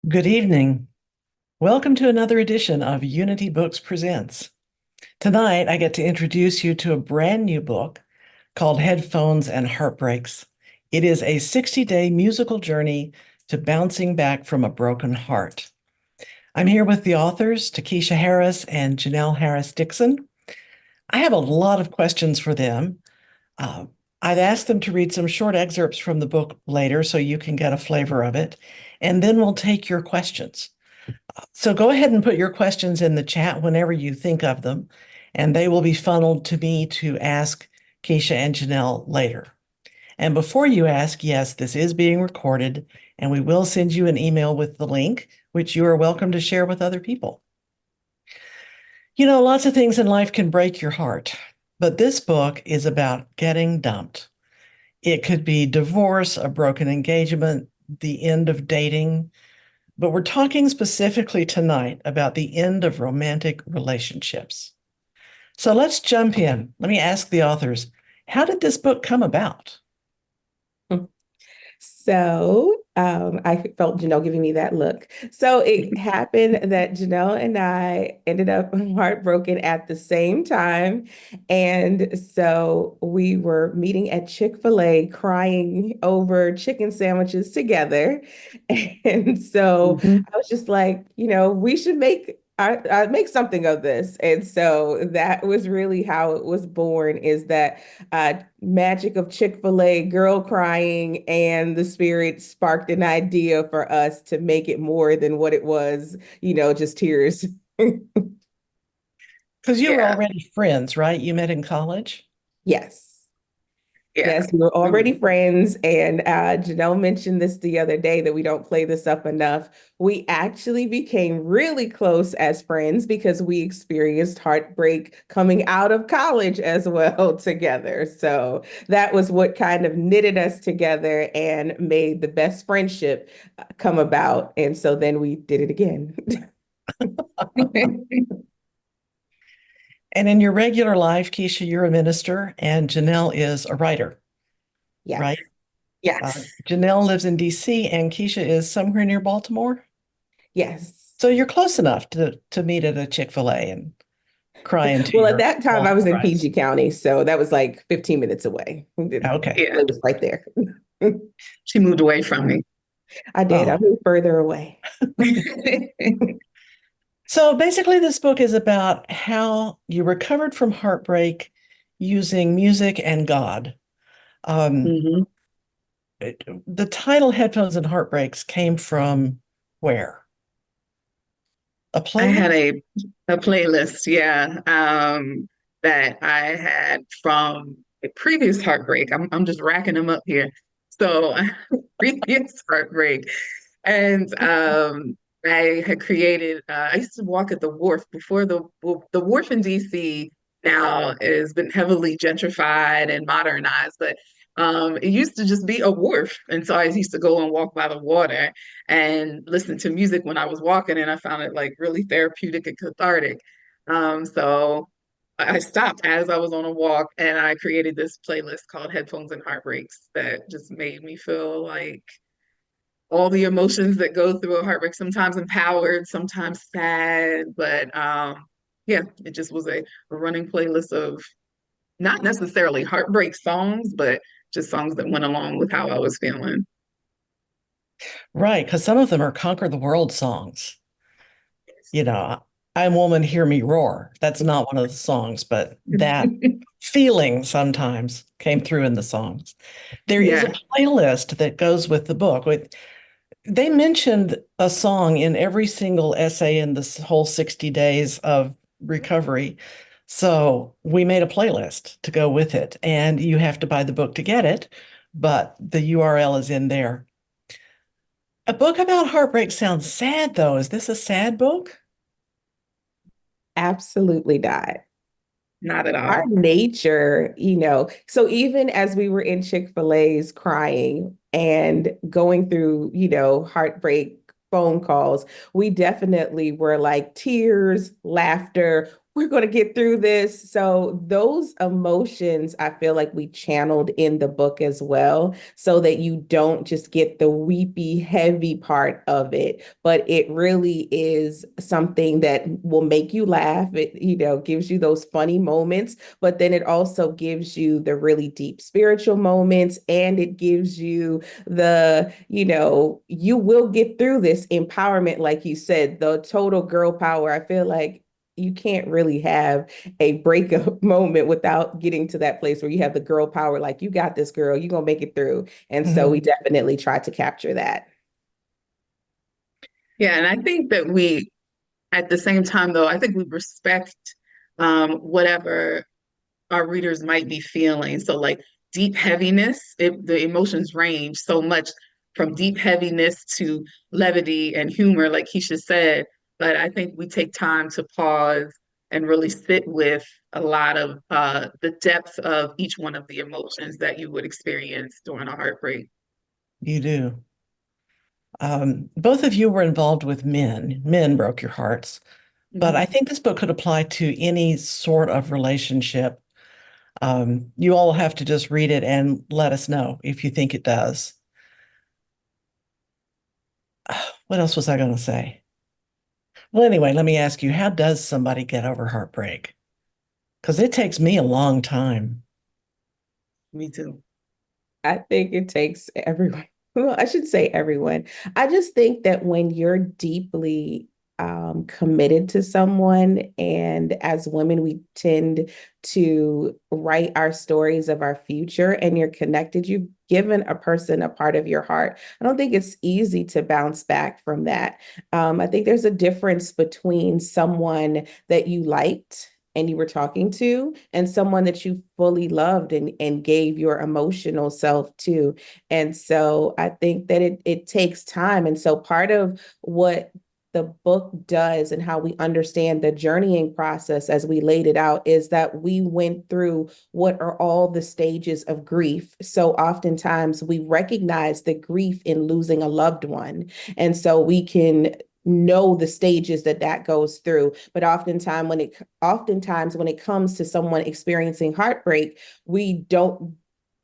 Good evening. Welcome to another edition of Unity Books Presents. Tonight, I get to introduce you to a brand new book called Headphones and Heartbreaks. It is a 60-day musical journey to bouncing back from a broken heart. I'm here with the authors, Tikeisha Harris and Janelle Harris Dixon. I have a lot of questions for them. Uh, I've asked them to read some short excerpts from the book later so you can get a flavor of it, and then we'll take your questions. So go ahead and put your questions in the chat whenever you think of them, and they will be funneled to me to ask Keisha and Janelle later. And before you ask, yes, this is being recorded, and we will send you an email with the link, which you are welcome to share with other people. You know, lots of things in life can break your heart, but this book is about getting dumped. It could be divorce, a broken engagement, the end of dating, but we're talking specifically tonight about the end of romantic relationships. So let's jump in. Let me ask the authors, how did this book come about? I felt Janelle giving me that look. So it happened that Janelle and I ended up heartbroken at the same time. And so we were meeting at Chick-fil-A crying over chicken sandwiches together. And so Mhm. I was just like, we should make something of this. And so that was really how it was born, is that magic of Chick-fil-A, girl crying, and the spirit sparked an idea for us to make it more than what it was, just tears. Because you were Yeah, already friends, right? You met in college? Yes. yeah. Yes, we were We were- already friends. And Janelle mentioned this the other day that we don't play this up enough. We actually became really close as friends because we experienced heartbreak coming out of college as well together. So that was what kind of knitted us together and made the best friendship come about. And so then we did it again. And in your regular life, Keisha, you're a minister and Janelle is a writer, Yes. right? Yes. Janelle lives in DC and Keisha is somewhere near Baltimore. Yes. So you're close enough to meet at a Chick-fil-A and cry into Well, at your that time, I walnut was in fries. PG County, so that was like 15 minutes away. It Okay. Yeah. was right there. She moved away from me. I did. I Oh. moved further away. So basically, this book is about how you recovered from heartbreak using music and God. Um, hmm the title Headphones and Heartbreaks came from where? A I had playlist? a playlist, yeah, that I had from a previous heartbreak. I'm just racking them up here. So previous heartbreak, and I had created. I used to walk at the wharf before the wharf in DC now has been heavily gentrified and modernized, but it used to just be a wharf, and so I used to go and walk by the water and listen to music when I was walking, and I found it like really therapeutic and cathartic. So I stopped as I was on a walk and I created this playlist called Headphones and Heartbreaks that just made me feel like all the emotions that go through a heartbreak, sometimes empowered, sometimes sad, but yeah, it just was a running playlist of not necessarily heartbreak songs, but just songs that went along with how I was feeling. Right, because some of them are conquer the world songs. You know, I'm Woman, Hear Me Roar. That's not one of the songs, but that feeling sometimes came through in the songs. There is a Yeah. playlist that goes with the book. They mentioned a song in every single essay in this whole 60 days of recovery. So we made a playlist to go with it, and you have to buy the book to get it, but the URL is in there. A book about heartbreak sounds sad, though. Is this a sad book? Absolutely not. Not at Our all. nature, so even as we were in Chick-fil-A's crying and going through, heartbreak phone calls, we definitely were like tears, laughter, we're going to get through this. So those emotions, I feel like we channeled in the book as well, so that you don't just get the weepy, heavy part of it, but it really is something that will make you laugh. It, gives you those funny moments, but then it also gives you the really deep spiritual moments, and it gives you you will get through this empowerment, like you said, the total girl power. I feel like you can't really have a breakup moment without getting to that place where you have the girl power, like, you got this, girl, you're gonna make it through. And so we Mhm. definitely try to capture that. Yeah, and I think that we, at the same time, though, I think we respect whatever our readers might be feeling. So, like deep heaviness, the emotions range so much from deep heaviness to levity and humor, like Keisha said. But I think we take time to pause and really sit with a lot of the depth of each one of the emotions that you would experience during a heartbreak. You do. Both of you were involved with men. Men broke your hearts. But I Mhm. think this book could apply to any sort of relationship. You all have to just read it and let us know if you think it does. What else was I going to say? Well, anyway, let me ask you, how does somebody get over heartbreak? Because it takes me a long time. Me too. I think it takes everyone. Well, I should say everyone. I just think that when you're deeply committed to someone, and as women, we tend to write our stories of our future, and you're connected, you've given a person a part of your heart. I don't think it's easy to bounce back from that. I think there's a difference between someone that you liked and you were talking to, and someone that you fully loved and gave your emotional self to. And so I think that it takes time. And so part of what the book does and how we understand the journeying process as we laid it out is that we went through what are all the stages of grief. So oftentimes we recognize the grief in losing a loved one. And so we can know the stages that that goes through. But oftentimes when it comes to someone experiencing heartbreak, we don't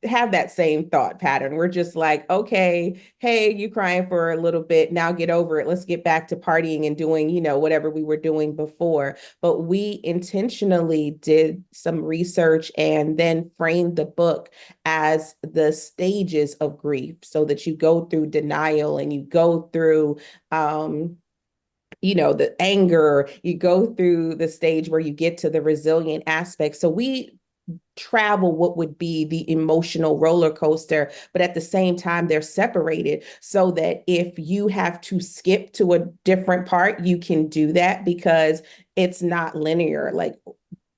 have that same thought pattern. We're just like, okay, hey, you crying for a little bit, now get over it, let's get back to partying and doing, whatever we were doing before. But we intentionally did some research and then framed the book as the stages of grief, so that you go through denial, and you go through the anger, you go through the stage where you get to the resilient aspect. So we travel what would be the emotional roller coaster, but at the same time, they're separated, so that if you have to skip to a different part, you can do that, because it's not linear. Like,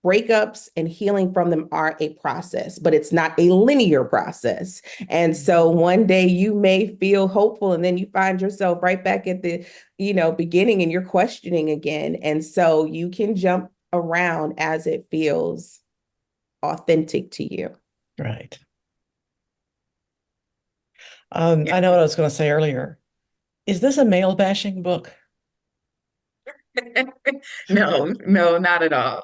breakups and healing from them are a process, but it's not a linear process. And so one day you may feel hopeful, and then you find yourself right back at the, beginning, and you're questioning again. And so you can jump around as it feels authentic to you. Right. I know what I was going to say earlier. Is this a male bashing book? No, no, not at all.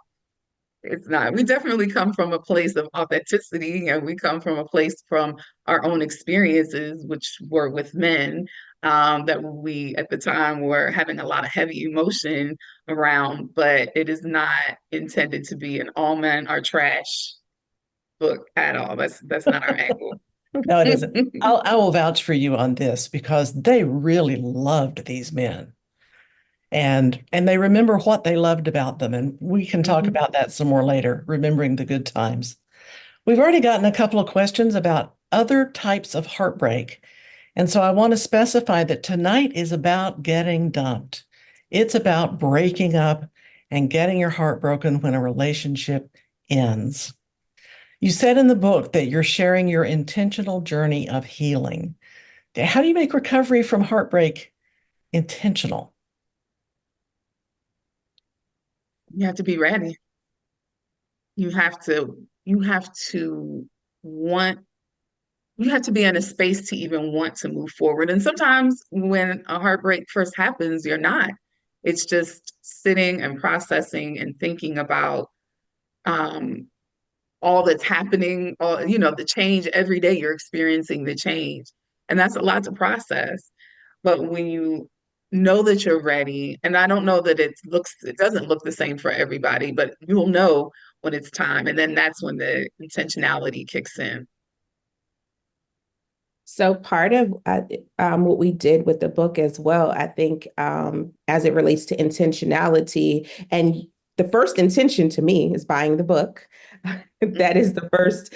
It's not. We definitely come from a place of authenticity, and we come from a place from our own experiences, which were with men, that we at the time were having a lot of heavy emotion around, but it is not intended to be an all men are trash book at all. That's not our angle. No, it isn't. I will vouch for you on this because they really loved these men. And they remember what they loved about them. And we can talk Mhm. about that some more later, remembering the good times. We've already gotten a couple of questions about other types of heartbreak. And so I want to specify that tonight is about getting dumped. It's about breaking up and getting your heart broken when a relationship ends. You said in the book that you're sharing your intentional journey of healing. How do you make recovery from heartbreak intentional? You have to be ready. You have to want you have to be in a space to even want to move forward. And sometimes when a heartbreak first happens, you're not. It's just sitting and processing and thinking about um, all that's happening, all, the change every day you're experiencing the change. And that's a lot to process. But when you know that you're ready, and I don't know that it doesn't look the same for everybody, but you'll know when it's time. And then that's when the intentionality kicks in. So part of what we did with the book as well, I think, as it relates to intentionality, and the first intention to me is buying the book. That is Mhm, the first,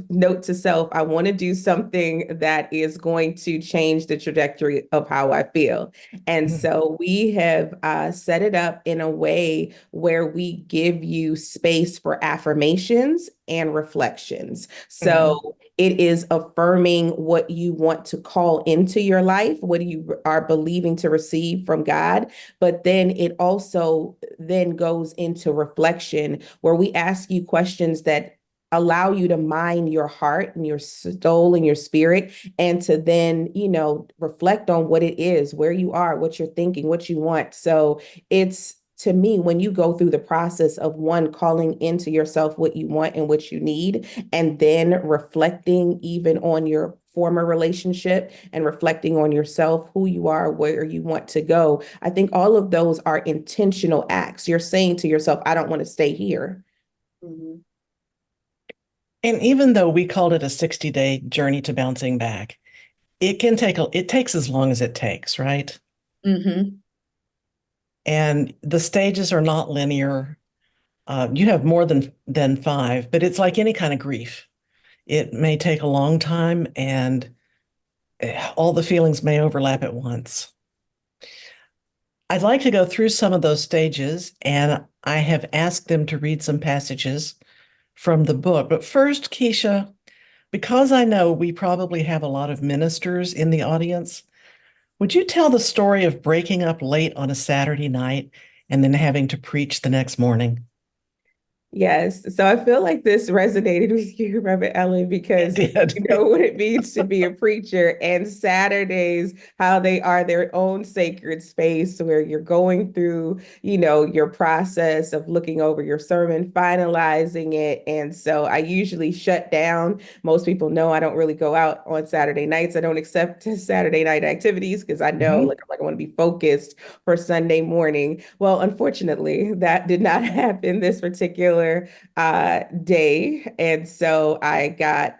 note to self. I want to do something that is going to change the trajectory of how I feel. And Mhm. so we have set it up in a way where we give you space for affirmations and reflections. Mhm. So it is affirming what you want to call into your life, what you are believing to receive from God. But then it also then goes into reflection where we ask you questions that allow you to mine your heart and your soul and your spirit, and to then, reflect on what it is, where you are, what you're thinking, what you want. So it's, to me, when you go through the process of one, calling into yourself what you want and what you need, and then reflecting even on your former relationship and reflecting on yourself, who you are, where you want to go. I think all of those are intentional acts. You're saying to yourself, I don't want to stay here. mhm, And even though we called it a 60-day journey to bouncing back, it takes as long as it takes, right? mhm, And the stages are not linear. You have more than five, but it's like any kind of grief. It may take a long time, and all the feelings may overlap at once. I'd like to go through some of those stages, and I have asked them to read some passages from the book. But first, Keisha, because I know we probably have a lot of ministers in the audience, would you tell the story of breaking up late on a Saturday night and then having to preach the next morning? Yes. So I feel like this resonated with you, Reverend Ellen, It because did. you know what it means to be a preacher, and Saturdays, how they are their own sacred space where you're going through, your process of looking over your sermon, finalizing it. And so I usually shut down. Most people know I don't really go out on Saturday nights. I don't accept Saturday night activities because I know, Mhm. like, I want to be focused for Sunday morning. Well, unfortunately, that did not happen this particular day. And so I got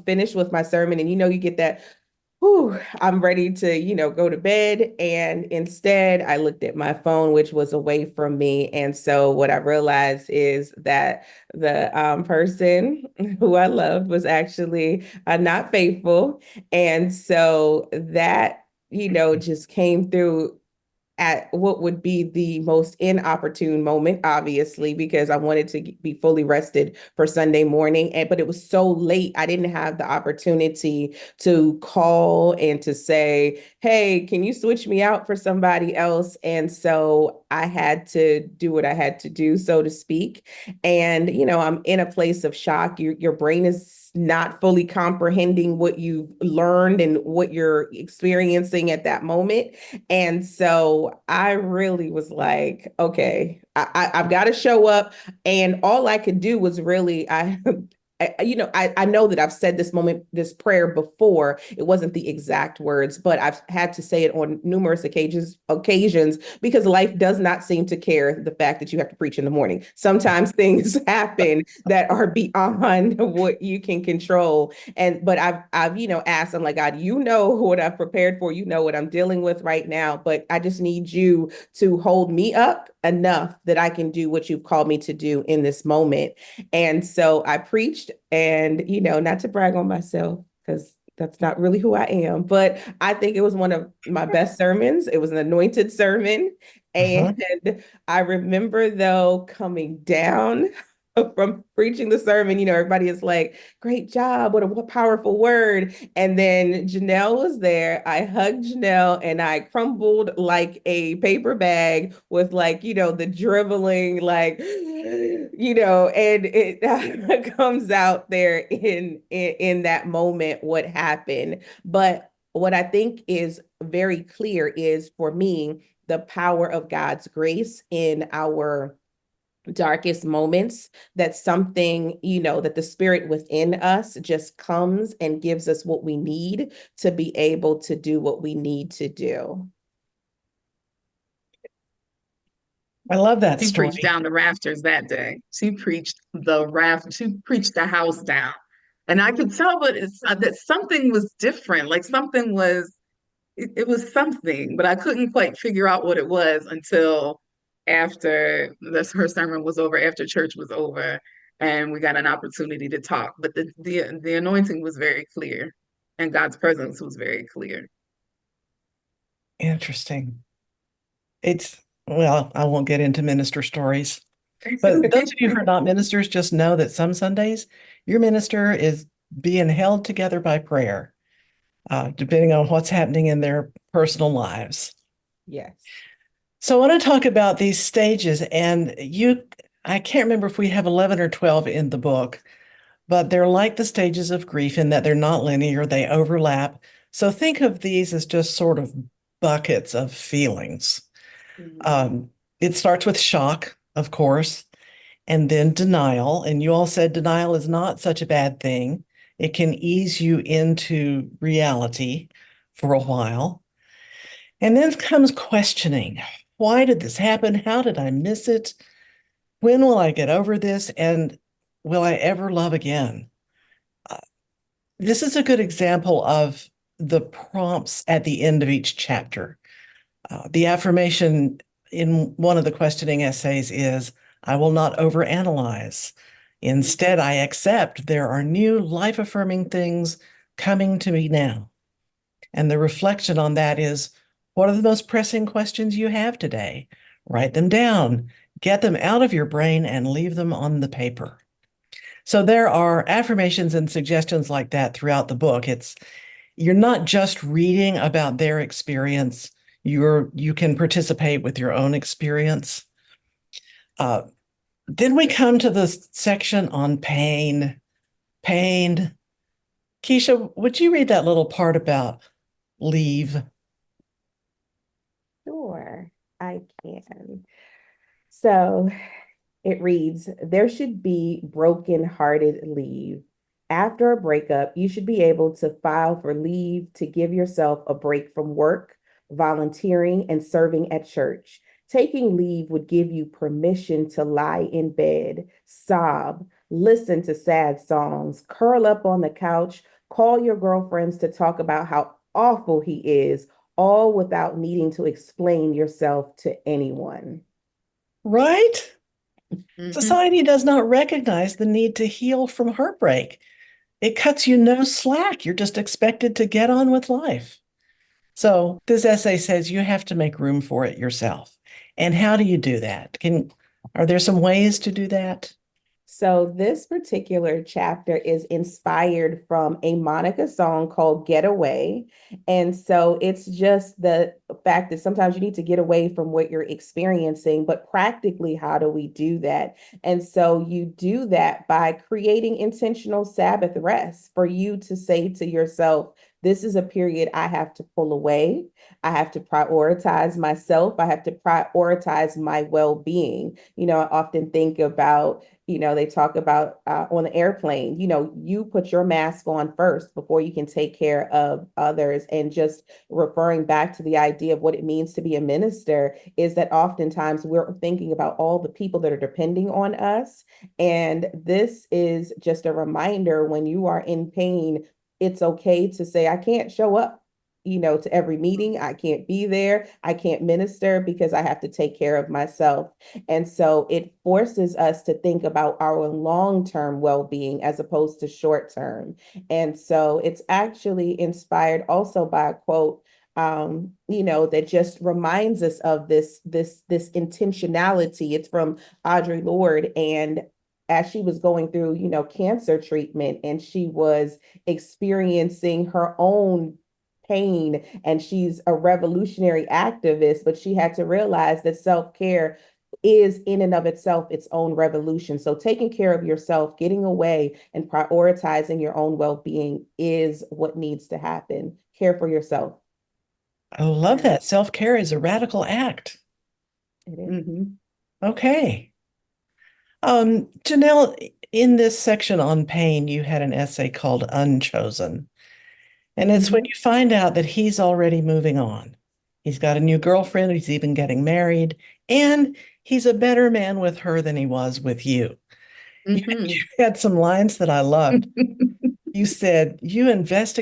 finished with my sermon, and you get that, whew, I'm ready to, go to bed. And instead, I looked at my phone, which was away from me. And so what I realized is that the person who I loved was actually not faithful. And so that, just came through at what would be the most inopportune moment, obviously, because I wanted to be fully rested for Sunday morning. And but it was so late, I didn't have the opportunity to call and to say, "Hey, can you switch me out for somebody else?" And so I had to do what I had to do, so to speak. And I'm in a place of shock. Your brain is not fully comprehending what you've learned and what you're experiencing at that moment. And so I really was like, okay, I've got to show up. And all I could do was really, I know that I've said this prayer before. It wasn't the exact words, but I've had to say it on numerous occasions, because life does not seem to care the fact that you have to preach in the morning. Sometimes things happen that are beyond what you can control. But I've asked, I'm like, God, you know what I've prepared for, you know what I'm dealing with right now, but I just need you to hold me up enough that I can do what you've called me to do in this moment. And so I preached, and, not to brag on myself, because that's not really who I am, but I think it was one of my best sermons. It was an anointed sermon. Uh-huh. And I remember, though, coming down from preaching the sermon, everybody is like, great job. What powerful word. And then Janelle was there. I hugged Janelle, and I crumbled like a paper bag with, like, the dribbling, like, and it comes out there in that moment what happened. But what I think is very clear is, for me, the power of God's grace in our darkest moments, that something, that the spirit within us just comes and gives us what we need to be able to do what we need to do. I love that She preached story. down the rafters that day. She preached she preached the house down. And I could tell that something was different. Like something was, it was something, but I couldn't quite figure out what it was until after her sermon was over, after church was over, and we got an opportunity to talk. But the anointing was very clear, and God's presence was very clear. Interesting. Well, I won't get into minister stories, but those of you who are not ministers, just know that some Sundays your minister is being held together by prayer, depending on what's happening in their personal lives. Yes. So I want to talk about these stages, and I can't remember if we have 11 or 12 in the book, but they're like the stages of grief in that they're not linear, they overlap. So think of these as just sort of buckets of feelings. It starts with shock, of course, and then denial. And you all said denial is not such a bad thing. It can ease you into reality for a while. And then comes questioning. Why did this happen? How did I miss it? When will I get over this? And will I ever love again? This is a good example of the prompts at the end of each chapter. The affirmation in one of the questioning essays is, I will not overanalyze. Instead, I accept there are new life-affirming things coming to me now. And the reflection on that is, what are the most pressing questions you have today? Write them down, get them out of your brain, and leave them on the paper. So there are affirmations and suggestions like that throughout the book. You're not just reading about their experience, you can participate with your own experience. Then we come to the section on pain. Pain. Keisha, would you read that little part about leave? Sure, I can. So it reads, there should be broken-hearted leave. After a breakup, you should be able to file for leave to give yourself a break from work, volunteering, and serving at church. Taking leave would give you permission to lie in bed, sob, listen to sad songs, curl up on the couch, call your girlfriends to talk about how awful he is, all without needing to explain yourself to anyone. Right? Mm-hmm. Society does not recognize the need to heal from heartbreak. It cuts you no slack. You're just expected to get on with life. So this essay says you have to make room for it yourself. And how do you do that? Are there some ways to do that? So this particular chapter is inspired from a Monica song called Get Away. And so it's just the fact that sometimes you need to get away from what you're experiencing, but practically, how do we do that? And so you do that by creating intentional Sabbath rest for you to say to yourself, this is a period I have to pull away. I have to prioritize myself. I have to prioritize my well-being. I often think about, they talk about on the airplane, you put your mask on first before you can take care of others. And just referring back to the idea of what it means to be a minister is that oftentimes we're thinking about all the people that are depending on us. And this is just a reminder, when you are in pain, it's okay to say, I can't show up, to every meeting. I can't be there. I can't minister because I have to take care of myself. And so it forces us to think about our long-term well-being as opposed to short-term. And so it's actually inspired also by a quote, that just reminds us of this intentionality. It's from Audre Lorde, and as she was going through, cancer treatment, and she was experiencing her own pain, and she's a revolutionary activist, but she had to realize that self-care is in and of itself its own revolution. So taking care of yourself, getting away, and prioritizing your own well-being is what needs to happen. Care for yourself. I love Yeah, that. Self-care is a radical act. it is. Hmm. Okay. Janelle, in this section on pain, you had an essay called Unchosen. And it's when Hmm. you find out that he's already moving on. He's got a new girlfriend, he's even getting married, and he's a better man with her than he was with you. You Hmm. had some lines that I loved. You said, you invest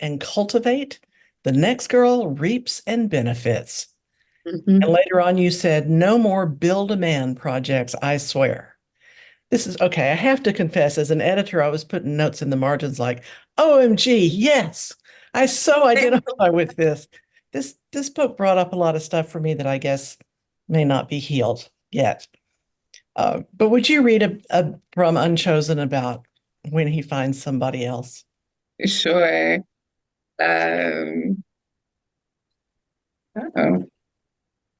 and cultivate. The next girl reaps and benefits. And Hmm. later on, you said, no more build a man projects, I swear. This is okay. I have to confess, as an editor, I was putting notes in the margins like, OMG, yes, I so identify with this. This book brought up a lot of stuff for me that I guess may not be healed yet. But would you read from Unchosen about when he finds somebody else? Sure. Um, oh,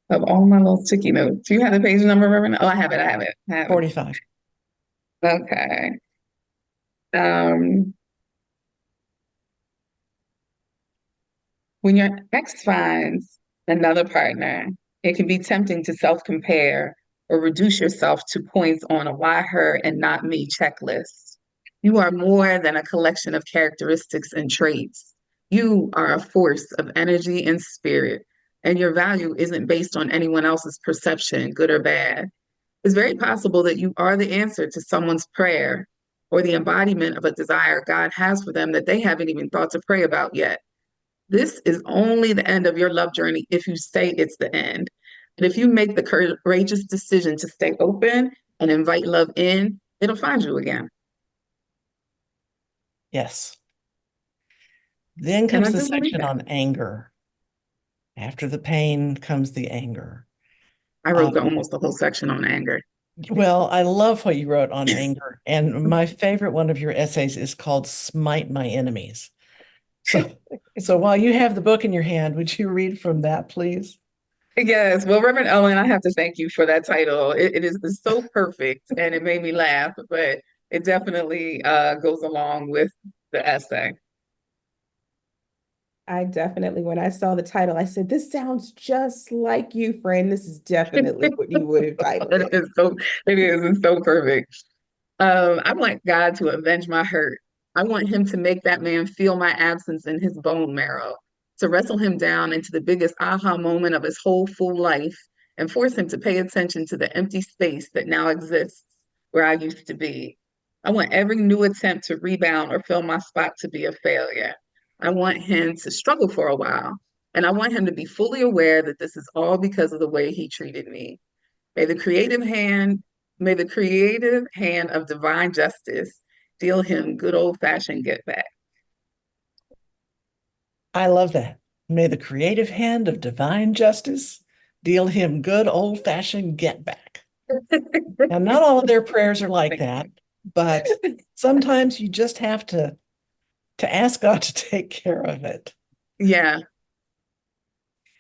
of all my little sticky notes. Do you have the page number, Reverend? Oh, I have it. I have it. I have it. 45. Okay. Um, when your ex finds another partner, it can be tempting to self-compare or reduce yourself to points on a why her and not me checklist. You are more than a collection of characteristics and traits. You are a force of energy and spirit, and your value isn't based on anyone else's perception, good or bad. It's very possible that you are the answer to someone's prayer or the embodiment of a desire God has for them that they haven't even thought to pray about yet. This is only the end of your love journey if you say it's the end. But if you make the courageous decision to stay open and invite love in, it'll find you again. Yes. Then And comes I the do believe section that. on anger. After the pain comes the anger. I wrote Um, almost the whole section on anger. well, I love what you wrote on anger. And my favorite one of your essays is called Smite My Enemies. So, so while you have the book in your hand, would you read from that, please? Yes, well, Reverend Ellen, I have to thank you for that title. It is it's so perfect and it made me laugh, but it definitely goes along with the essay. I definitely, when I saw the title, I said, this sounds just like you, friend. This is definitely what you would have titled It it. is so it is it's so perfect. I want God to avenge my hurt. I want him to make that man feel my absence in his bone marrow, to wrestle him down into the biggest aha moment of his whole full life and force him to pay attention to the empty space that now exists where I used to be. I want every new attempt to rebound or fill my spot to be a failure. I want him to struggle for a while, and I want him to be fully aware that this is all because of the way he treated me. May the creative hand, may the creative hand of divine justice deal him good old fashioned get back. I love that. May the creative hand of divine justice deal him good old-fashioned get back. Now, not all of their prayers are like that, but sometimes you just have to ask God to take care of it. Yeah,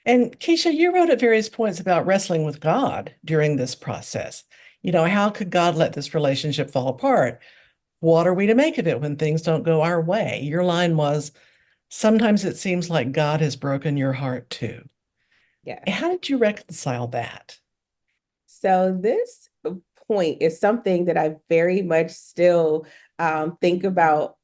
And Keisha, you wrote at various points about wrestling with God during this process. How could God let this relationship fall apart? What are we to make of it when things don't go our way? Your line was, sometimes it seems like God has broken your heart too. Yeah. How did you reconcile that? So this point is something that I very much still think about,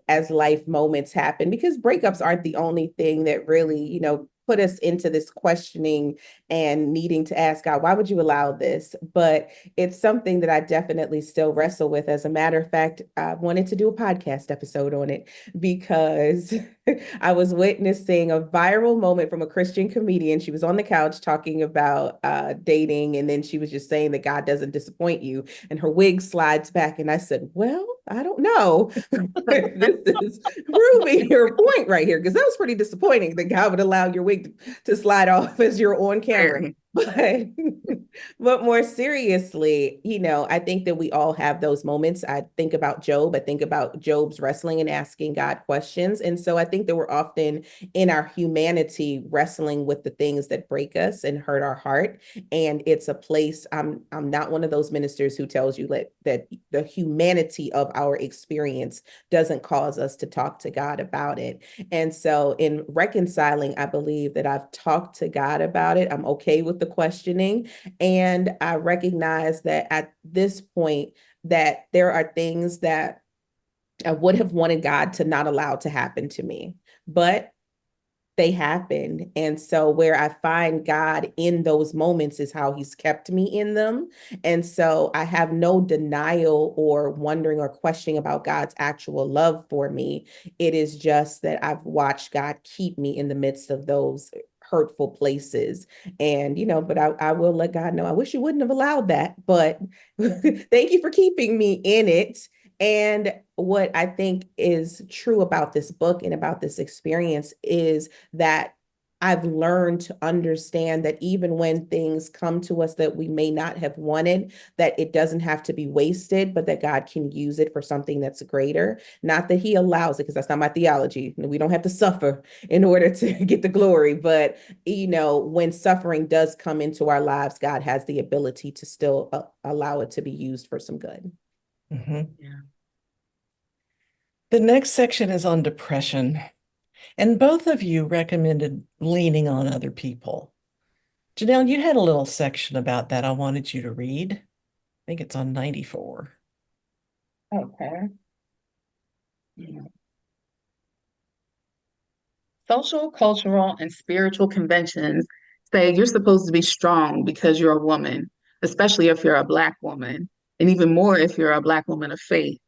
as life moments happen, because breakups aren't the only thing that really, put us into this questioning and needing to ask God, why would you allow this? But it's something that I definitely still wrestle with. As a matter of fact, I wanted to do a podcast episode on it because I was witnessing a viral moment from a Christian comedian. She was on the couch talking about dating, and then she was just saying that God doesn't disappoint you, and her wig slides back. And I said, well, I don't know if this is proving your point right here, because that was pretty disappointing that God would allow your wig to slide off as you're on camera. very. But but more seriously, I think that we all have those moments. I think about Job. I think about Job's wrestling and asking God questions. And so I think that we're often in our humanity wrestling with the things that break us and hurt our heart. And it's a place, I'm not one of those ministers who tells you that the humanity of our experience doesn't cause us to talk to God about it. And so in reconciling, I believe that I've talked to God about it. I'm okay with the questioning. And I recognize that at this point, that there are things that I would have wanted God to not allow to happen to me. But they happen. And so where I find God in those moments is how he's kept me in them. And so I have no denial or wondering or questioning about God's actual love for me. It is just that I've watched God keep me in the midst of those hurtful places. And, but I will let God know, I wish you wouldn't have allowed that, but thank you for keeping me in it. And what I think is true about this book and about this experience is that I've learned to understand that even when things come to us that we may not have wanted, that it doesn't have to be wasted, but that God can use it for something that's greater. Not that he allows it, because that's not my theology. We don't have to suffer in order to get the glory. But, when suffering does come into our lives, God has the ability to still allow it to be used for some good. Mhm. Yeah. The next section is on depression, and both of you recommended leaning on other people. Janelle, you had a little section about that I wanted you to read. I think it's on 94. Okay. Yeah. Social, cultural, and spiritual conventions say you're supposed to be strong because you're a woman, especially if you're a Black woman, and even more if you're a Black woman of faith.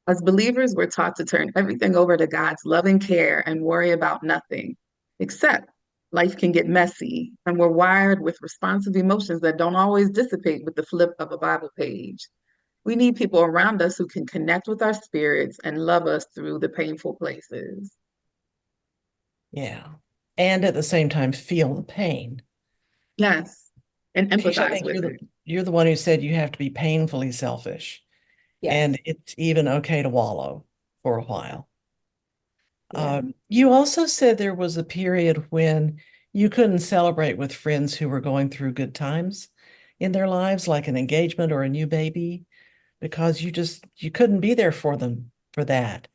As believers, we're taught to turn everything over to God's loving care and worry about nothing, except life can get messy, and we're wired with responsive emotions that don't always dissipate with the flip of a Bible page. We need people around us who can connect with our spirits and love us through the painful places. Yeah. And at the same time, feel the pain. Yes, and Tisha, I empathize think with it. you're the one who said you have to be painfully selfish, Yes. and it's even okay to wallow for a while. Yeah. You also said there was a period when you couldn't celebrate with friends who were going through good times in their lives, like an engagement or a new baby, because you couldn't be there for them for that.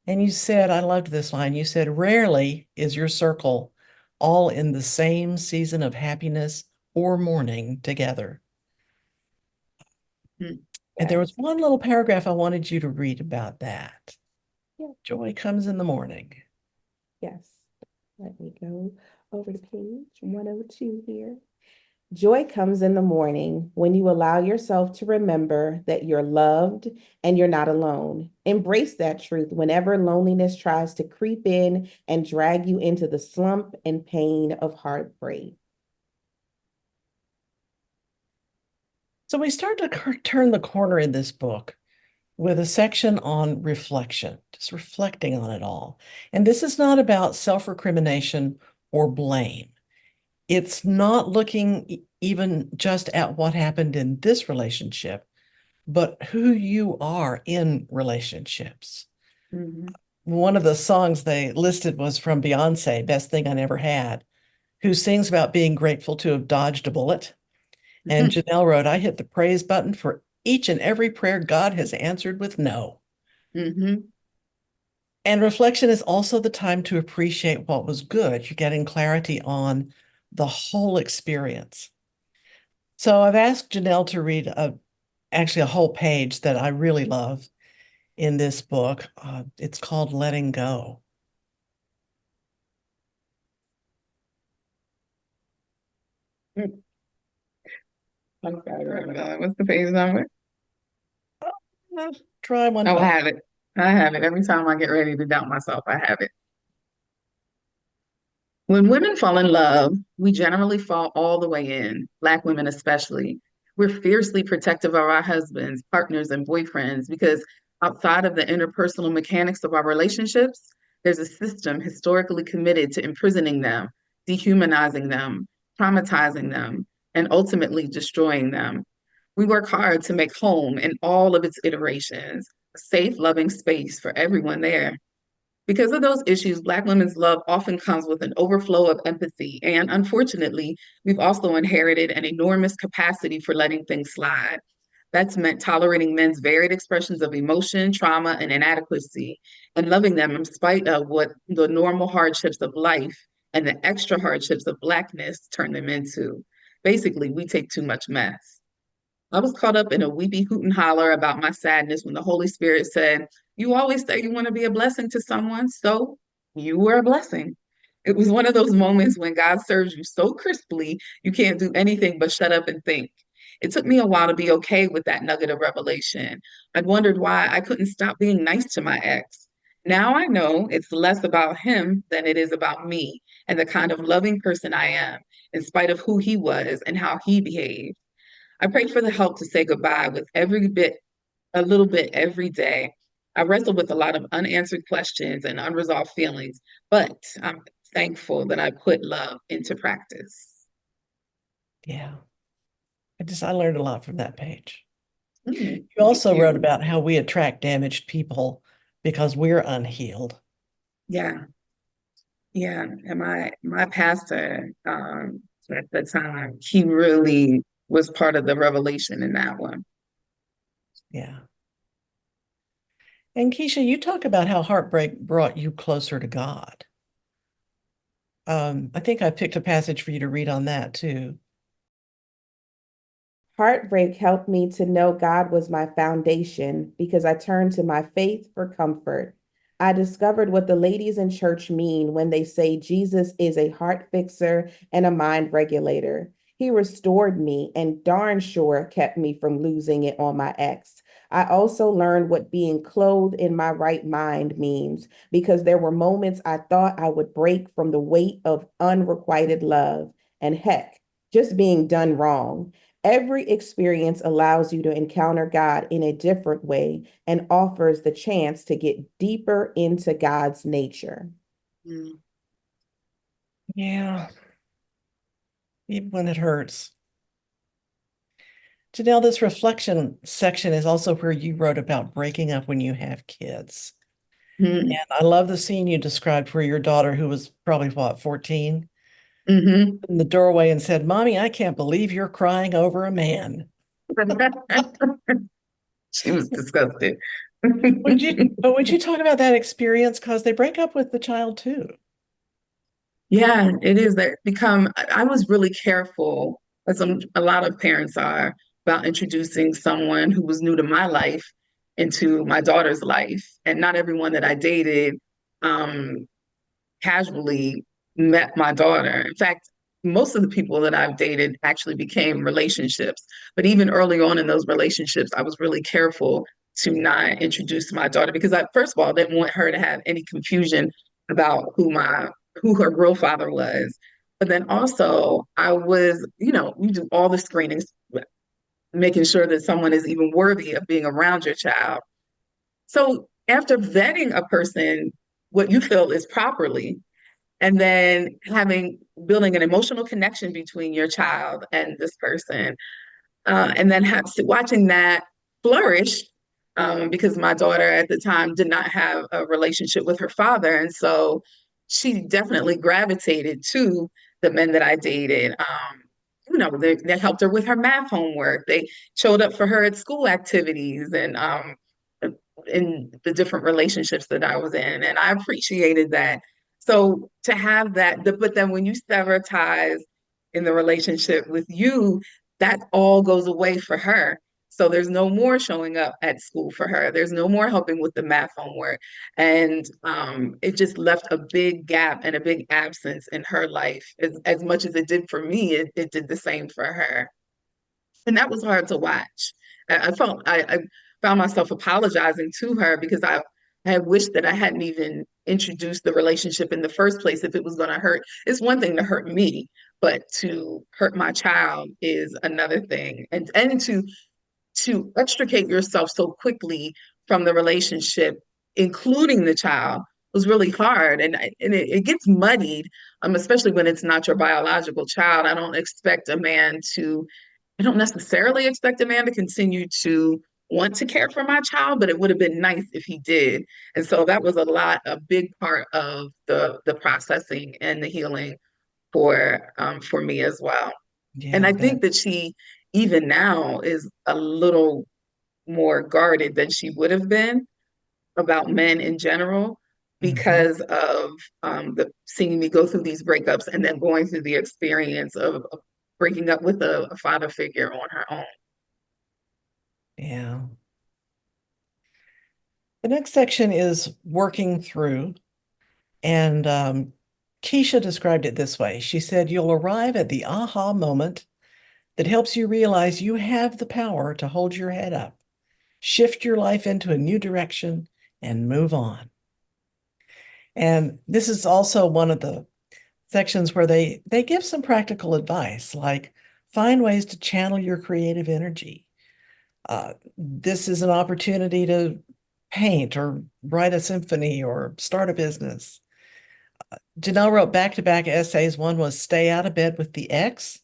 And you said, I loved this line. You said, rarely is your circle all in the same season of happiness or mourning together. Mm. And there was Yes. one little paragraph I wanted you to read about that. Yeah. Joy comes in the morning. Yes. Let me go over to page 102 here. Joy comes in the morning when you allow yourself to remember that you're loved and you're not alone. Embrace that truth whenever loneliness tries to creep in and drag you into the slump and pain of heartbreak. So we start to turn the corner in this book with a section on reflection, just reflecting on it all. And this is not about self-recrimination or blame. It's not looking even just at what happened in this relationship, but who you are in relationships. Mhm. One of the songs they listed was from Beyonce, Best Thing I Never Had, who sings about being grateful to have dodged a bullet. And Mhm. Janelle wrote, I hit the praise button for each and every prayer God has answered with no. Mhm. And reflection is also the time to appreciate what was good. You're getting clarity on the whole experience. So I've asked Janelle to read actually a whole page that I really love in this book. It's called Letting Go. Mm. What's the page number? Uh, Try one Oh, I time. have it. I have it. Every time I get ready to doubt myself, I have it. When women fall in love, we generally fall all the way in, Black women especially. We're fiercely protective of our husbands, partners, and boyfriends because outside of the interpersonal mechanics of our relationships, there's a system historically committed to imprisoning them, dehumanizing them, traumatizing them, and ultimately destroying them. We work hard to make home in all of its iterations a safe, loving space for everyone there. Because of those issues, Black women's love often comes with an overflow of empathy. And unfortunately, we've also inherited an enormous capacity for letting things slide. That's meant tolerating men's varied expressions of emotion, trauma, and inadequacy, and loving them in spite of what the normal hardships of life and the extra hardships of Blackness turn them into. Basically, we take too much mess. I was caught up in a weepy hoot and holler about my sadness when the Holy Spirit said, "You always say you want to be a blessing to someone, so you were a blessing." It was one of those moments when God serves you so crisply, you can't do anything but shut up and think. It took me a while to be okay with that nugget of revelation. I'd wondered why I couldn't stop being nice to my ex. Now I know it's less about him than it is about me and the kind of loving person I am, in spite of who he was and how he behaved. I pray for the help to say goodbye with a little bit every day. I wrestle with a lot of unanswered questions and unresolved feelings, but I'm thankful that I put love into practice. Yeah. I learned a lot from that page. Mm, You thank also wrote you. about how we attract damaged people because we're unhealed. Yeah, yeah. And my pastor at the time, he really was part of the revelation in that one. Yeah. And Keisha, you talk about how heartbreak brought you closer to God. I think I picked a passage for you to read on that too. Heartbreak helped me to know God was my foundation because I turned to my faith for comfort. I discovered what the ladies in church mean when they say Jesus is a heart fixer and a mind regulator. He restored me and darn sure kept me from losing it on my ex. I also learned what being clothed in my right mind means because there were moments I thought I would break from the weight of unrequited love and heck, just being done wrong. Every experience allows you to encounter God in a different way and offers the chance to get deeper into God's nature. Mm. Yeah, even when it hurts. Janelle, this reflection section is also where you wrote about breaking up when you have kids. Mm. And I love the scene you described where your daughter, who was probably what, 14, Hmm. in the doorway and said, "Mommy, I can't believe you're crying over a man." She was disgusted. Would you talk about that experience? Because they break up with the child too. Yeah, it is that become. I was really careful, as a lot of parents are, about introducing someone who was new to my life into my daughter's life. And not everyone that I dated um, casually met my daughter. In fact, most of the people that I've dated actually became relationships. But even early on in those relationships, I was really careful to not introduce my daughter because I, first of all, didn't want her to have any confusion about who her real father was. But then also, I was, you do all the screenings, making sure that someone is even worthy of being around your child. So after vetting a person, what you feel is properly, and then building an emotional connection between your child and this person, and then watching that flourish, because my daughter at the time did not have a relationship with her father, and so she definitely gravitated to the men that I dated. They helped her with her math homework. They showed up for her at school activities and in the different relationships that I was in, and I appreciated that. So to have that, but then when you sever ties in the relationship with you, that all goes away for her. So there's no more showing up at school for her. There's no more helping with the math homework. And it just left a big gap and a big absence in her life. As much as it did for me, it did the same for her. And that was hard to watch. I found myself apologizing to her because I had wished that I hadn't even introduced the relationship in the first place if it was going to hurt. It's one thing to hurt me, but to hurt my child is another thing. And to extricate yourself so quickly from the relationship, including the child, was really hard, and it gets muddied, especially when it's not your biological child. I don't necessarily expect a man to continue to want to care for my child, but it would have been nice if he did. And so that was a big part of the processing and the healing for me as well. And Yeah, I that. think that she, even now, is a little more guarded than she would have been about men in general Mhm. because of the seeing me go through these breakups and then going through the experience of breaking up with a father figure on her own. Yeah. The next section is working through. And Keisha described it this way. She said, "You'll arrive at the aha moment that helps you realize you have the power to hold your head up, shift your life into a new direction, and move on." And this is also one of the sections where they give some practical advice, like find ways to channel your creative energy. This is an opportunity to paint or write a symphony or start a business. Janelle wrote back-to-back essays. One was Stay Out of Bed with the Ex,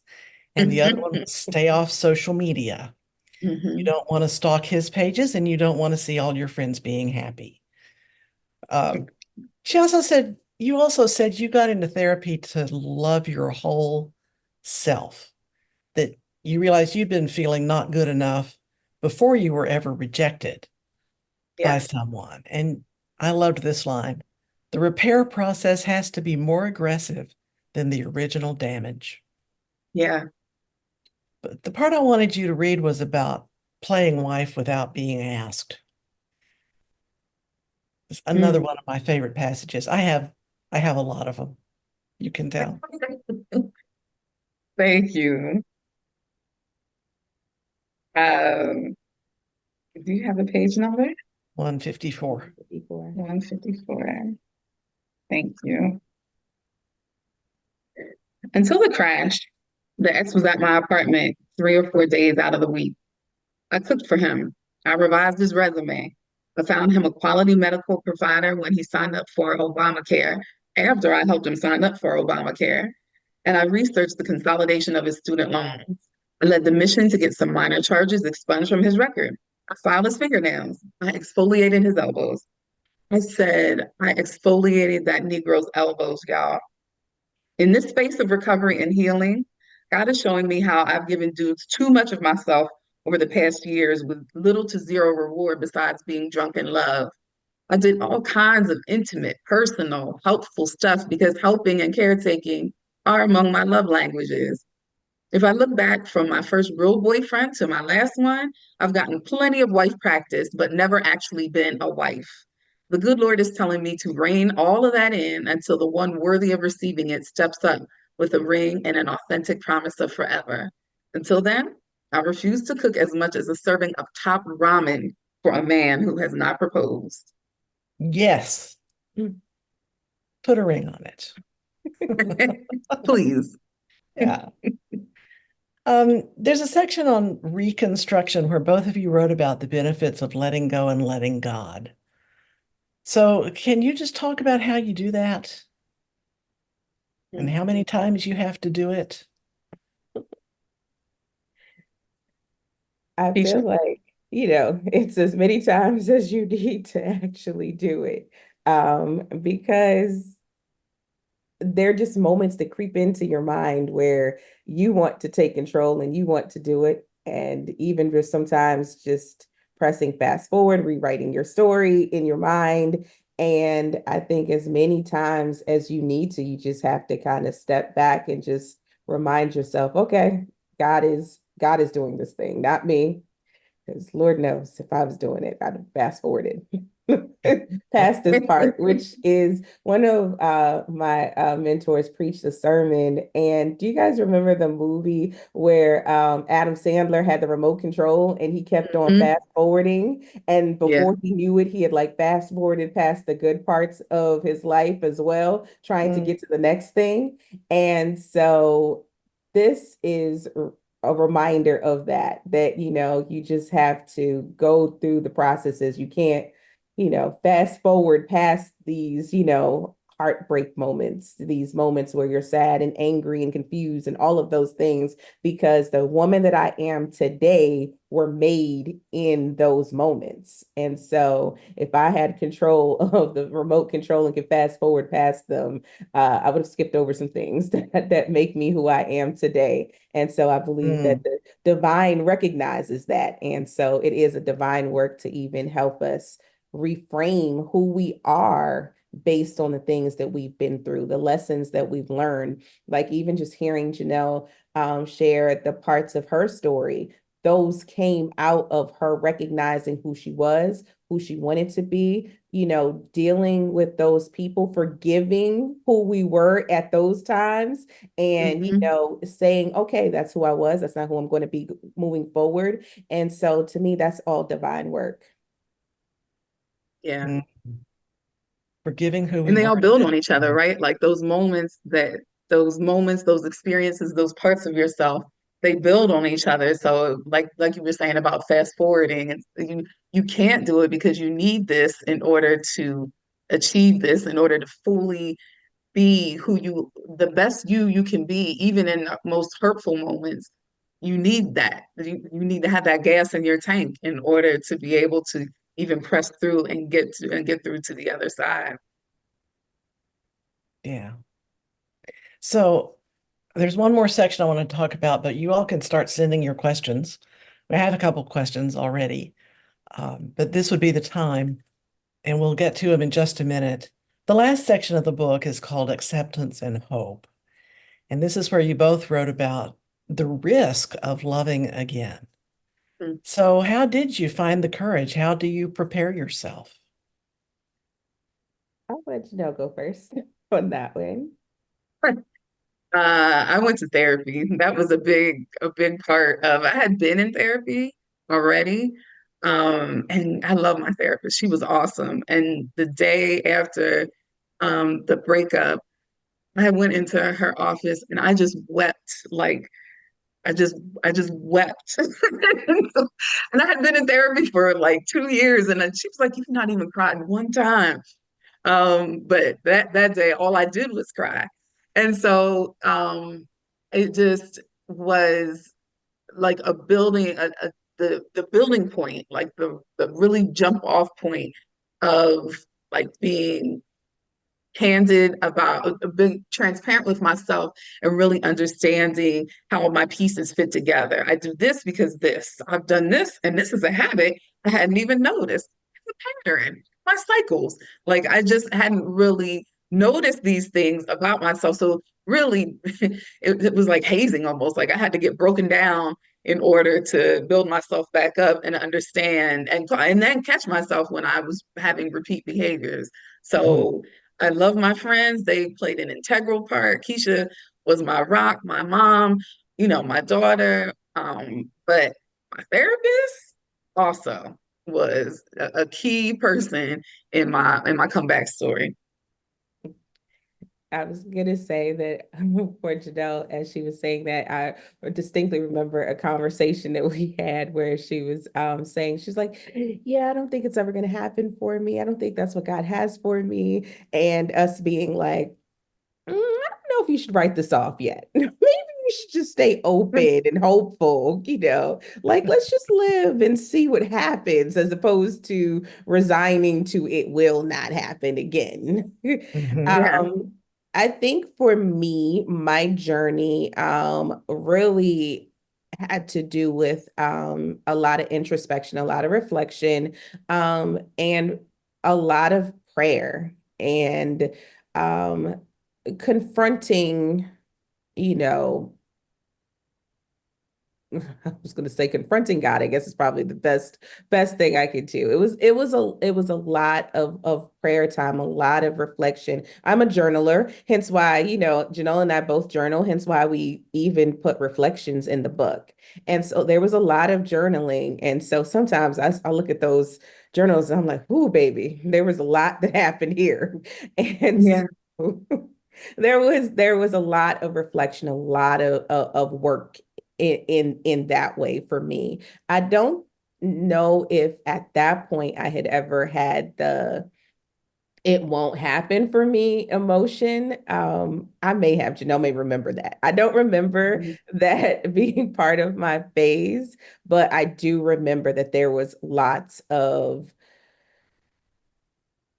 and the other one was Stay Off Social Media. You Mhm. don't want to stalk his pages and you don't want to see all your friends being happy. Um, you also said you got into therapy to love your whole self, that you realized you'd been feeling not good enough before you were ever rejected by Yeah, someone. And I loved this line. The repair process has to be more aggressive than the original damage. yeah. But the part I wanted you to read was about playing wife without being asked. It's another Mm. one of my favorite passages. I have a lot of them. You can tell. Thank you. Um, do you have a page number? 154. 54. 154. Thank you. Until the crash, the ex was at my apartment 3 or 4 days out of the week. I cooked for him. I revised his resume. I found him a quality medical provider when he signed up for Obamacare, after I helped him sign up for Obamacare. And I researched the consolidation of his student loans. I led the mission to get some minor charges expunged from his record. I filed his fingernails. I exfoliated his elbows. I exfoliated that Negro's elbows, y'all. In this space of recovery and healing, God is showing me how I've given dudes too much of myself over the past years with little to zero reward besides being drunk in love. I did all kinds of intimate, personal, helpful stuff because helping and caretaking are among my love languages. If I look back from my first real boyfriend to my last one, I've gotten plenty of wife practice, but never actually been a wife. The good Lord is telling me to rein all of that in until the one worthy of receiving it steps up with a ring and an authentic promise of forever. Until then, I refuse to cook as much as a serving of top ramen for a man who has not proposed. Yes, put a ring on it. Please. Yeah. There's a section on reconstruction where both of you wrote about the benefits of letting go and letting God. So, can you just talk about how you do that and how many times you have to do it? I feel Keisha? like, it's as many times as you need to actually do it. Because they're just moments that creep into your mind where you want to take control and you want to do it. And even just sometimes just pressing fast forward, rewriting your story in your mind. And I think as many times as you need to, you just have to kind of step back and just remind yourself, okay, God is doing this thing, not me. Because Lord knows if I was doing it, I'd have fast forwarded past this part, which is one of my mentors preached a sermon. And do you guys remember the movie where Adam Sandler had the remote control and he kept on Mhm. fast forwarding? And Yeah. before he knew it, he had like fast forwarded past the good parts of his life as well, trying to Mm. get to the next thing. And so this is a reminder of that you just have to go through the processes. You can't fast forward past these, heartbreak moments, these moments where you're sad and angry and confused and all of those things, because the woman that I am today were made in those moments. And so if I had control of the remote control and could fast forward past them, I would have skipped over some things that make me who I am today. And so I believe that Mm, the divine recognizes that. And so it is a divine work to even help us reframe who we are based on the things that we've been through, the lessons that we've learned. Like even just hearing Janelle share the parts of her story, those came out of her recognizing who she was, who she wanted to be, dealing with those people, forgiving who we were at those times, and, Hmm. saying, okay, that's who I was. That's not who I'm going to be moving forward. And so to me, that's all divine work. Yeah. mm. Forgiving who we And they were. all build on each other, right? Like those moments, those experiences, those parts of yourself, they build on each other. So like you were saying about fast forwarding, you can't do it because you need this in order to achieve this, in order to fully be the best you can be, even in the most hurtful moments. You need that. You need to have that gas in your tank in order to be able to even press through and get through to the other side. Yeah. So there's one more section I want to talk about, but you all can start sending your questions. We have a couple questions already, but this would be the time, and we'll get to them in just a minute. The last section of the book is called Acceptance and Hope. And this is where you both wrote about the risk of loving again. So, how did you find the courage? How do you prepare yourself? I'll let Janelle go first on that one. I went to therapy. That was a big part of. I had been in therapy already, and I love my therapist. She was awesome. And the day after the breakup, I went into her office and I just wept. Like I just wept. And I had been in therapy for like 2 years, and then she was like, "You've not even cried one time." But that day, all I did was cry. And so it just was like a building, the building point, like the really jump off point of like being candid about being transparent with myself and really understanding how my pieces fit together. I do this because I've done this, and this is a habit I hadn't even noticed. It's a pattern, my cycles. Like I just hadn't really noticed these things about myself. So really it was like hazing almost. Like I had to get broken down in order to build myself back up and understand and then catch myself when I was having repeat behaviors. Mhm. So I love my friends. They played an integral part. Keisha was my rock, my mom, my daughter. But my therapist also was a key person in my comeback story. I was gonna say that for Janelle, as she was saying that, I distinctly remember a conversation that we had where she was saying, she's like, "Yeah, I don't think it's ever gonna happen for me. I don't think that's what God has for me." And us being like, I don't know if you should write this off yet. Maybe you should just stay open and hopeful, like let's just live and see what happens as opposed to resigning to it will not happen again. Mhm. Yeah. um, I think for me, my journey really had to do with a lot of introspection, a lot of reflection, and a lot of prayer. And um, confronting, you know, I was going to say confronting God, I guess is probably the best thing I could do. It was a lot of prayer time, a lot of reflection. I'm a journaler, hence why, Janelle and I both journal, hence why we even put reflections in the book. And so there was a lot of journaling. And so sometimes I look at those journals and I'm like, "Ooh, baby, there was a lot that happened here." And so Yeah. there was a lot of reflection, a lot of work in that way for me. I don't know if at that point I had ever had the it won't happen for me emotion. I may have, Janelle may remember that. I don't remember Mhm. that being part of my phase, but I do remember that there was lots of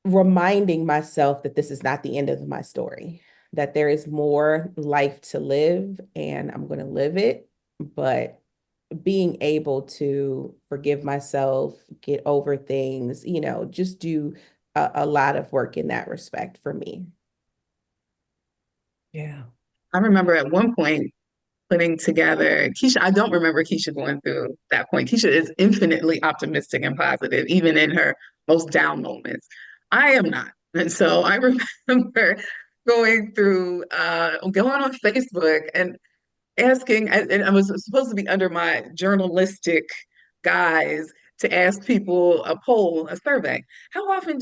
reminding myself that this is not the end of my story, that there is more life to live and I'm going to live it. But being able to forgive myself, get over things, just do a lot of work in that respect for me. Yeah. I remember at one point putting together Keisha. I don't remember Keisha going through that point. Keisha is infinitely optimistic and positive, even in her most down moments. I am not. And so I remember going on Facebook and asking, and I was supposed to be under my journalistic guise to ask people a poll, a survey. How many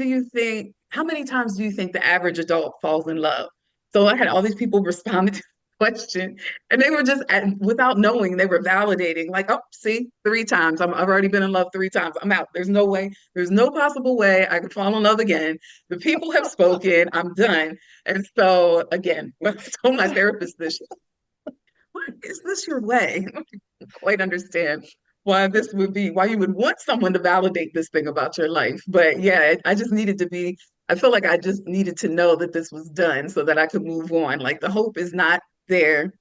times do you think the average adult falls in love? So I had all these people responding to the question, and they were just, without knowing, they were validating, like, oh, see, 3 times. I've already been in love 3 times. I'm out. There's no way, there's no possible way I could fall in love again. The people have spoken. I'm done. And so, again, when I told my therapist this, what is this your way? I don't quite understand why you would want someone to validate this thing about your life. But yeah, I feel like I just needed to know that this was done so that I could move on. Like the hope is not there.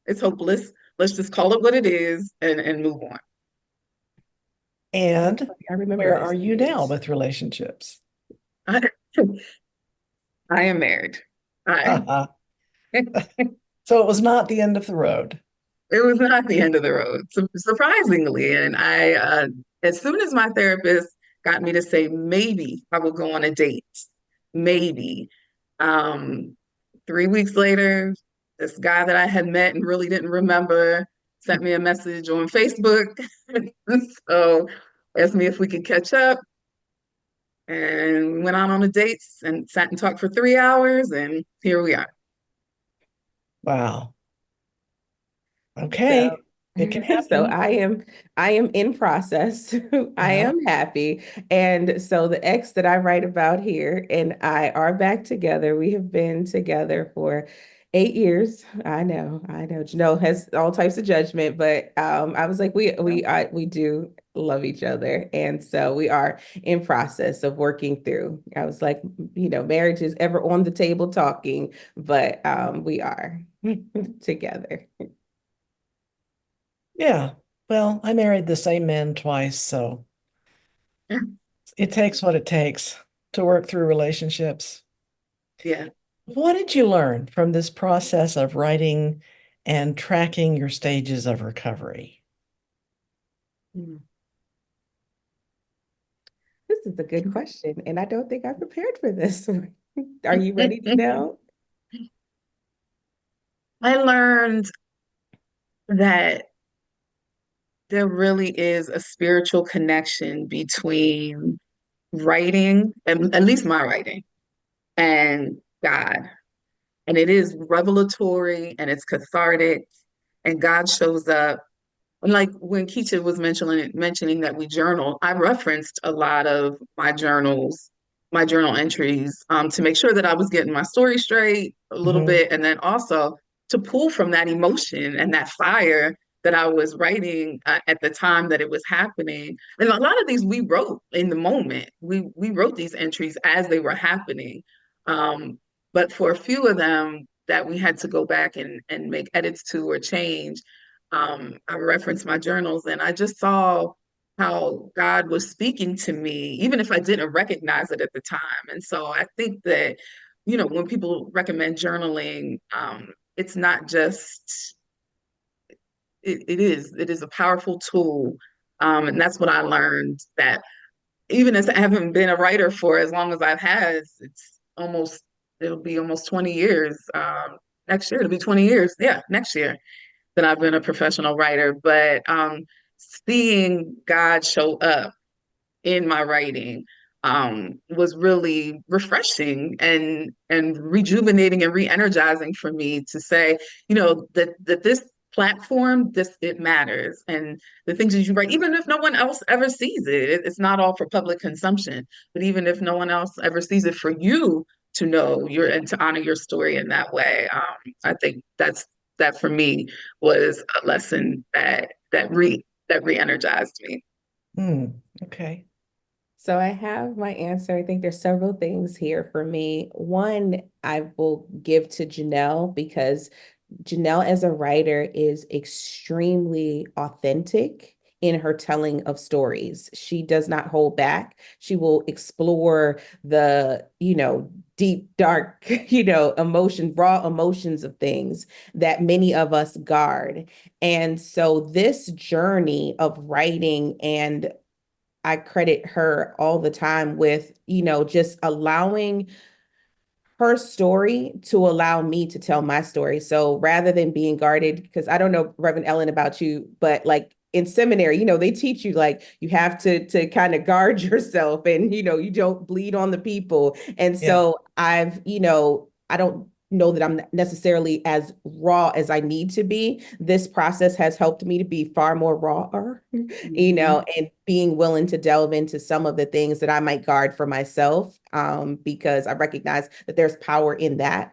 It's hopeless. Let's just call it what it is and move on. And I remember where that are you now stage. with relationships? I, I am married. I Uh-huh. So it was not the end of the road. It was not the end of the road, surprisingly. And as soon as my therapist got me to say maybe I will go on a date, maybe, um, 3 weeks later, this guy that I had met and really didn't remember sent me a message on Facebook. So asked me if we could catch up. And we went out on a date and sat and talked for 3 hours, and here we are. Wow. So, Okay. It can so happen. I am in process. I Yeah. am happy. And so the ex that I write about here and I are back together. We have been together for 8 years. I know. Janelle has all types of judgment, but I was like, we do love each other. And so we are in process of working through. I was like, marriage is ever on the table talking, but we are together. Yeah. Well, I married the same man twice, so it takes what it takes to work through relationships. Yeah. What did you learn from this process of writing and tracking your stages of recovery? This is a good question, and I don't think I'm prepared for this one. Are you ready to know? I learned that there really is a spiritual connection between writing, and at least my writing, and God. And it is revelatory and it's cathartic, and God shows up. And like when Keisha was mentioning that we journal, I referenced a lot of my journal entries, to make sure that I was getting my story straight a little Mhm. bit, and then also to pull from that emotion and that fire that I was writing, at the time that it was happening. And a lot of these we wrote in the moment. We wrote these entries as they were happening. Um, but for a few of them that we had to go back and make edits to or change, I referenced my journals and I just saw how God was speaking to me, even if I didn't recognize it at the time. And so I think that, when people recommend journaling, it's not just, it is a powerful tool. And that's what I learned, that even as I haven't been a writer for as long as I've had, it'll be almost 20 years. Next year, it'll be 20 years. Yeah, next year that I've been a professional writer, but seeing God show up in my writing, was really refreshing and rejuvenating and re-energizing for me to say, that this platform, it matters. And the things that you write, even if no one else ever sees it's not all for public consumption, but even if no one else ever sees it, for you to know and to honor your story in that way. I think that for me was a lesson that re-energized me. Okay. So I have my answer. I think there's several things here for me. One, I will give to Janelle because Janelle, as a writer, is extremely authentic in her telling of stories. She does not hold back. She will explore the, deep, dark, raw emotions of things that many of us guard. And so this journey of writing, and I credit her all the time with, just allowing her story to allow me to tell my story. So rather than being guarded, because I don't know, Reverend Ellen, about you, but like in seminary, they teach you like you have to kind of guard yourself, and you don't bleed on the people. And Yeah. so I don't know that I'm necessarily as raw as I need to be. This process has helped me to be far more rawer, Mhm. and being willing to delve into some of the things that I might guard for myself, because I recognize that there's power in that,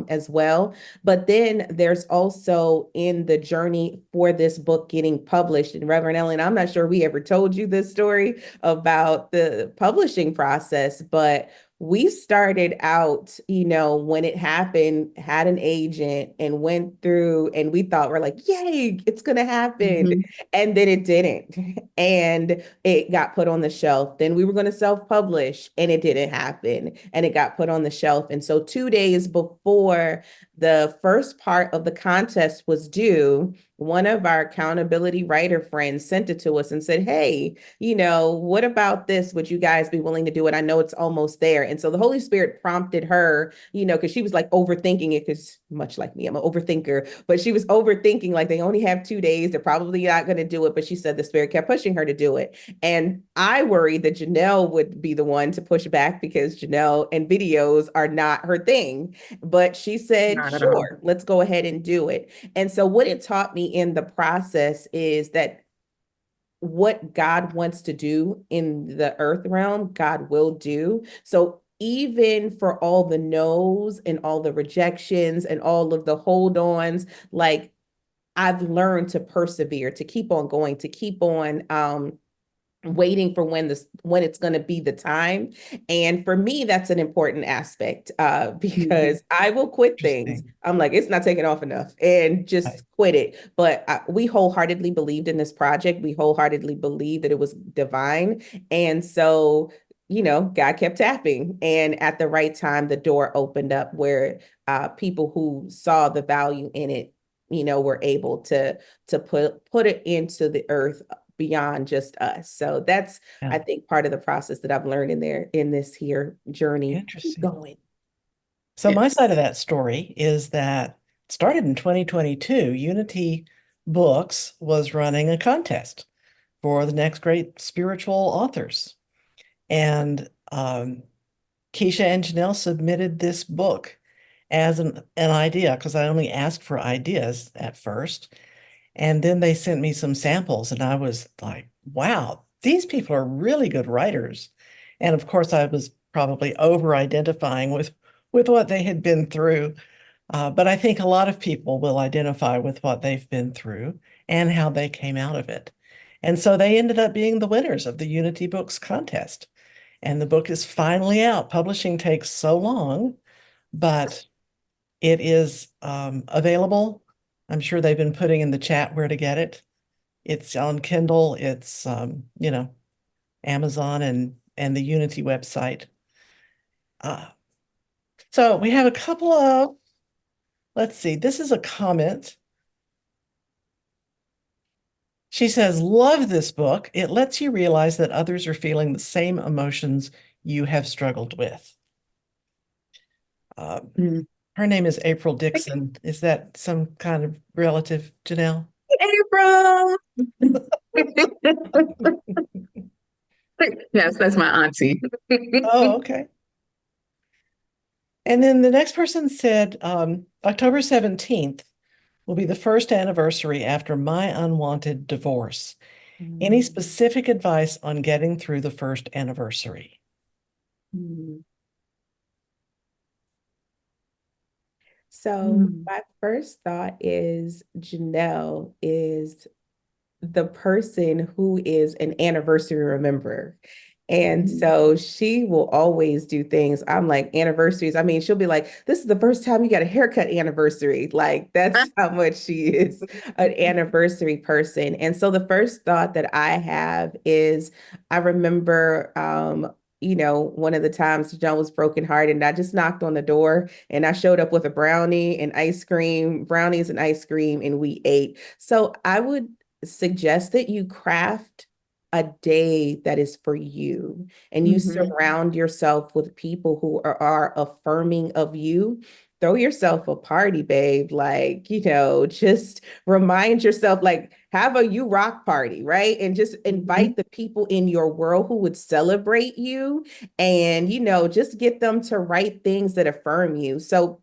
as well. But then there's also in the journey for this book getting published. And Reverend Ellen, I'm not sure we ever told you this story about the publishing process, but we started out, when it happened, had an agent and went through, and we thought, we're like, yay, it's going to happen. Mhm. And then it didn't. And it got put on the shelf. Then we were going to self-publish, and it didn't happen. And it got put on the shelf. And so 2 days before the first part of the contest was due, one of our accountability writer friends sent it to us and said, hey, what about this? Would you guys be willing to do it? I know it's almost there. And so the Holy Spirit prompted her, because she was like overthinking it, because much like me, I'm an overthinker, but she was overthinking, like they only have 2 days. They're probably not going to do it. But she said the Spirit kept pushing her to do it. And I worried that Janelle would be the one to push back, because Janelle and videos are not her thing. But she said, Not at all. sure, let's go ahead and do it. And so what it taught me in the process is that what God wants to do in the earth realm, God will do. So even for all the no's and all the rejections and all of the hold ons, like I've learned to persevere, to keep on going, to keep on waiting for when it's going to be the time. And for me, that's an important aspect, Mhm. because I will quit things. Interesting. I'm like, it's not taking off enough, and Right. just quit it. But we wholeheartedly believed in this project. We wholeheartedly believed that it was divine. And so, God kept tapping, and at the right time, the door opened up where people who saw the value in it, were able to put it into the earth beyond just us. So that's, Yeah. I think, part of the process that I've learned in this here journey. Keep Interesting. going. So my Yes. side of that story is that it started in 2022. Unity Books was running a contest for the next great spiritual authors. And Keisha and Janelle submitted this book as an idea, because I only asked for ideas at first. And then they sent me some samples, and I was like, wow, these people are really good writers. And of course, I was probably over-identifying with what they had been through. But I think a lot of people will identify with what they've been through and how they came out of it. And so they ended up being the winners of the Unity Books contest. And the book is finally out. Publishing takes so long, but it is available. I'm sure they've been putting in the chat where to get it. It's on Kindle, it's Amazon and the Unity website. Uh, so we have a couple of, let's see, this is a comment. She says, love this book. It lets you realize that others are feeling the same emotions you have struggled with. Um, Mm. her name is April Dixon. Is that some kind of relative, Janelle? April. Yes, that's my auntie. Oh, okay. And then the next person said October 17th, will be the first anniversary after my unwanted divorce. Any Mm. specific advice on getting through the first anniversary? Mm. So Mm. my first thought is Janelle is the person who is an anniversary rememberer. And Mhm. so she will always do things. I'm like, anniversaries. I mean, she'll be like, this is the first time you got a haircut anniversary. Like, that's how much she is an anniversary person. And so the first thought that I have is I remember one of the times John was brokenhearted and I just knocked on the door and I showed up with a brownie and ice cream, brownies and ice cream, and we ate. So I would suggest that you craft a day that is for you and you Mhm. surround yourself with people who are affirming of you. Throw yourself a party, babe. Like, just remind yourself, like, have a you rock party, right? And just Mhm. invite the people in your world who would celebrate you and, just get them to write things that affirm you. So,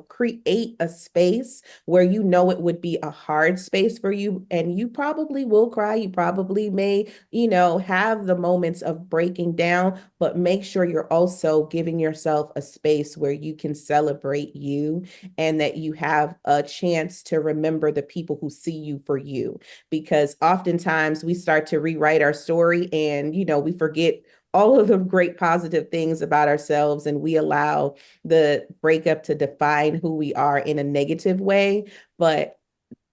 create a space where it would be a hard space for you and you probably will cry. You probably may, have the moments of breaking down, but make sure you're also giving yourself a space where you can celebrate you and that you have a chance to remember the people who see you for you. Because oftentimes we start to rewrite our story and, we forget all of the great positive things about ourselves and we allow the breakup to define who we are in a negative way. But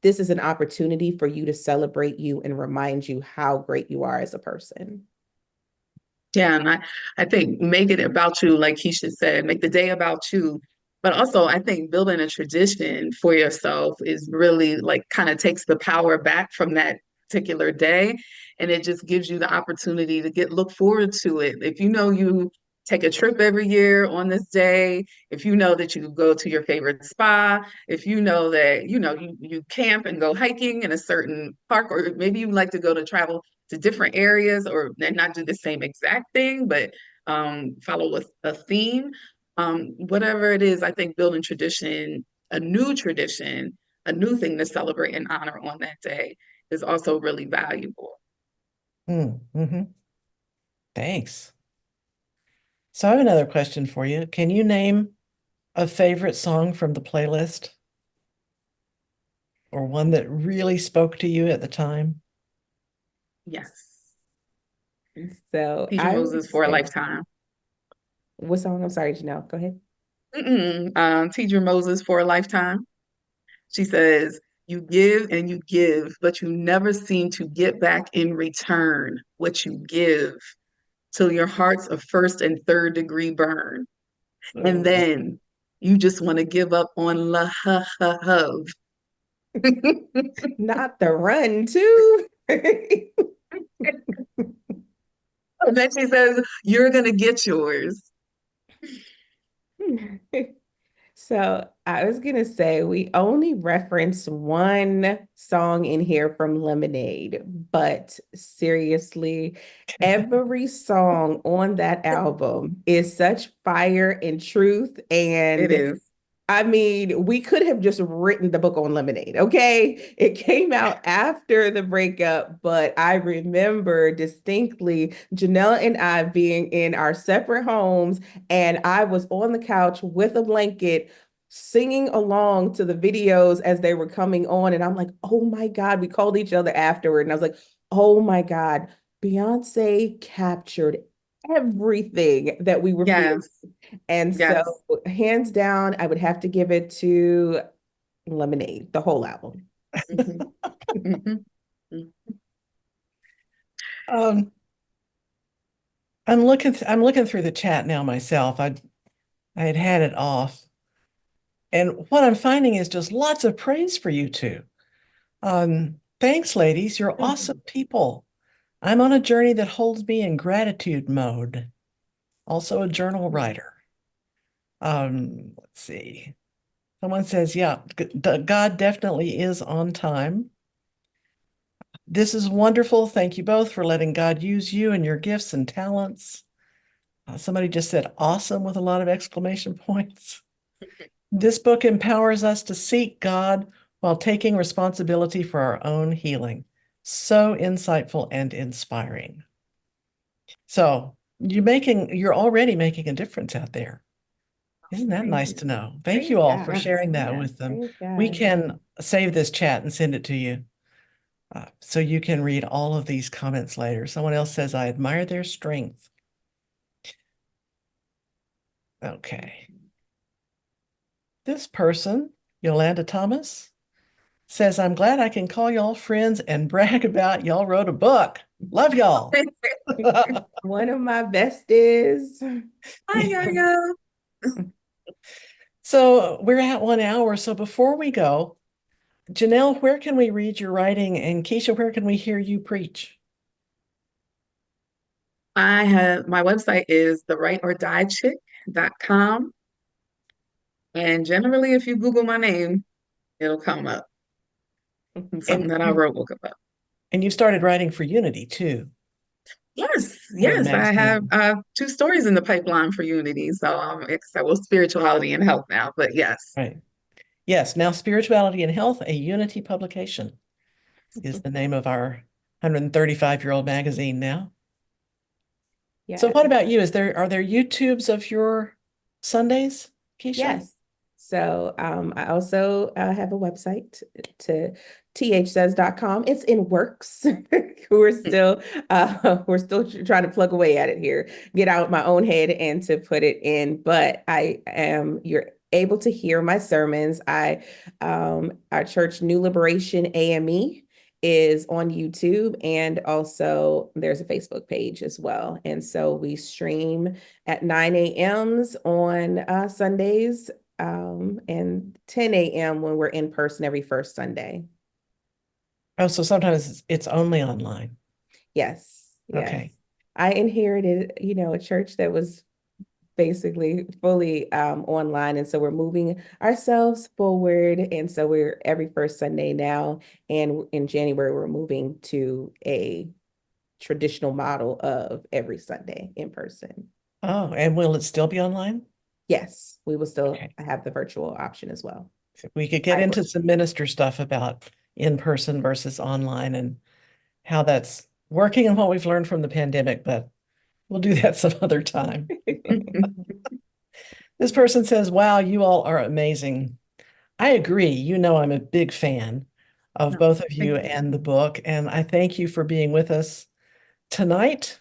this is an opportunity for you to celebrate you and remind you how great you are as a person. Yeah, and I think make it about you, like Keisha said, make the day about you. But also, I think building a tradition for yourself is really like kind of takes the power back from that particular day. And it just gives you the opportunity to look forward to it. If you know you take a trip every year on this day, if you know that you go to your favorite spa, if you know that, you camp and go hiking in a certain park, or maybe you like to go to travel to different areas or and not do the same exact thing, but follow a theme. Whatever it is, I think building tradition, a new tradition, a new thing to celebrate and honor on that day is also really valuable. Mm-hmm. Thanks. So I have another question for you. Can you name a favorite song from the playlist or one that really spoke to you at the time? Yes. So Teacher I would Moses for a say, lifetime. what song? I'm sorry, Janelle. Go ahead. Teacher Moses for a lifetime. She says, you give and you give, but you never seem to get back in return what you give till your heart's a first and third degree burn. And Oh, then you just want to give up on love. not the run, too. And then she says, you're going to get yours. So I was gonna say we only referenced one song in here from Lemonade, but seriously, every song on that album is such fire and truth. It And is. I mean, we could have just written the book on Lemonade, okay? It came out after the breakup, but I remember distinctly Janelle and I being in our separate homes, and I was on the couch with a blanket singing along to the videos as they were coming on. And I'm like, oh my God, we called each other afterward. And I was like, oh my God, Beyonce captured everything that we were feeling. Yes. And so, Yes. hands down, I would have to give it to Lemonade, the whole album. Mhm. Mhm. Um, I'm looking through the chat now myself. I had it off. And what I'm finding is just lots of praise for you two. Thanks, ladies. You're awesome people. I'm on a journey that holds me in gratitude mode. Also a journal writer. Let's see. Someone says, yeah, God definitely is on time. This is wonderful. Thank you both for letting God use you and your gifts and talents. Somebody just said awesome with a lot of exclamation points. This book empowers us to seek God while taking responsibility for our own healing. So insightful and inspiring. So you're already making a difference out there. Isn't that Praise, nice to know? Thank praise you all for God. sharing that Yeah, with them. praise We God. can save this chat and send it to you so you can read all of these comments later. Someone else says, I admire their strength. Okay. This person, Yolanda Thomas, says, I'm glad I can call y'all friends and brag about y'all wrote a book. Love y'all. One of my besties. Hi, yo-yo. So we're at 1 hour. So before we go, Janelle, where can we read your writing? And Keisha, where can we hear you preach? My website is therightordiechick.com. And generally, if you Google my name, it'll come up. It's something And that I wrote will come up. you started writing for Unity too, Yes, the yes, I have magazine. two stories in the pipeline for Unity. So well, spirituality and health now, but yes. Right. Yes, now Spirituality and Health, a Unity publication is the name of our 135-year-old magazine now. So Yeah. what about you? Are there YouTubes of your Sundays, Keisha? Yes. So I also have a website to thsays.com. It's in works. We're still trying to plug away at it here, get out my own head and to put it in. But you're able to hear my sermons. Our church New Liberation AME is on YouTube, and also there's a Facebook page as well. And so we stream at 9 a.m.s on Sundays, and 10 a.m. when we're in person every first Sunday. Oh, so sometimes it's only online. Yes, yes. Okay. I inherited, a church that was basically fully online. And so we're moving ourselves forward. And so we're every first Sunday now. And in January, we're moving to a traditional model of every Sunday in person. Oh, and will it still be online? Yes, we will still Okay. have the virtual option as well. We could get into some minister stuff about in-person versus online and how that's working and what we've learned from the pandemic, but we'll do that some other time. This person says, wow, you all are amazing. I agree. You know, I'm a big fan of No, both of thank you you. and the book, and I thank you for being with us tonight.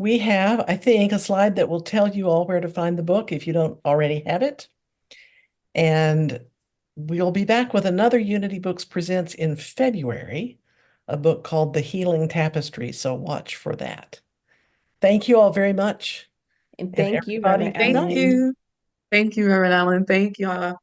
We have, I think, a slide that will tell you all where to find the book if you don't already have it. And we'll be back with another Unity Books Presents in February, a book called The Healing Tapestry. So watch for that. Thank you all very much. And And thank you, everybody Reverend be Thank nice. Ellen. you. Thank you, Reverend Allen. Thank y'all.